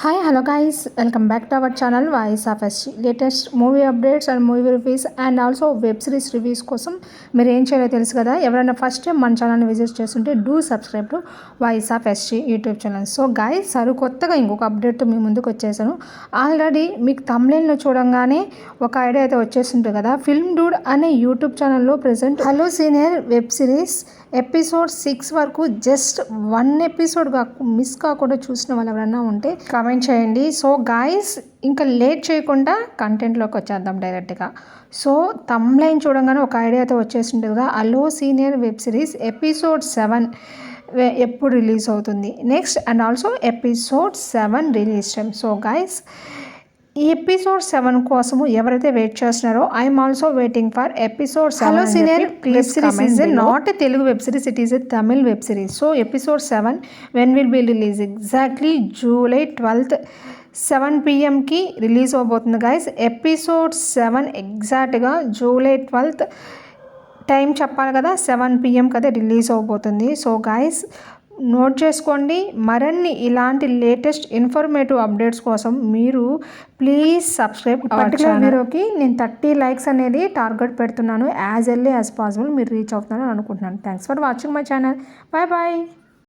Hi, hello guys, welcome back to our channel Voice of SG. Latest movie updates and movie reviews and also web series reviews కోసం మీరు ఏం చేయాలో తెలుసు కదా. ఎవరైనా first time మన ఛానల్ని విజిట్ చేస్తుంటే do subscribe to voice of SG YouTube channel. So guys కొత్తగా ఇంకొక అప్డేట్తో మీ ముందుకు వచ్చేసాను. ఆల్రెడీ మీకు తమ్నెయిల్ను చూడంగానే ఒక ఐడియా అయితే వచ్చేసింటుంది కదా. ఫిల్మ్ డూడ్ అనే యూట్యూబ్ ఛానల్లో present hello senior web series episode 6 వరకు జస్ట్ 1 ఎపిసోడ్ మిస్ కాకుండా చూసిన వాళ్ళు ఎవరైనా ఉంటే కామెంట్ చేయండి. సో గాయస్ ఇంకా లేట్ చేయకుండా కంటెంట్లోకి వచ్చేద్దాం డైరెక్ట్గా. సో తమ్లైన్ చూడంగానే ఒక ఐడియా అయితే వచ్చేసింది కదా. Hello senior web series episode 7 ఎప్పుడు రిలీజ్ అవుతుంది next and also episode 7 release time. So guys ఈ ఎపిసోడ్ 7 కోసము ఎవరైతే వెయిట్ చేస్తున్నారో I'm also waiting for episode 7. Hello senior web series is not a Telugu web series, it is a Tamil web series. So episode 7 when will be release exactly July 12th 7 PM release అవబోతుంది guys. Episode 7 ఎగ్జాక్ట్గా July 12th time చెప్పాలి కదా, 7 PM అదే release అవబోతుంది. So guys note చేసుకోండి. మరిన్ని ఇలాంటి latest informative updates కోసం మీరు ప్లీజ్ సబ్స్క్రైబ్ పర్టికులర్ వీడియోకి నేను 30 likes అనేది టార్గెట్ పెడుతున్నాను. యాజ్ ఎర్లీ యాజ్ పాసిబుల్ మీరు రీచ్ అవుతున్నారని అనుకుంటున్నాను. Thanks for watching my channel. Bye bye.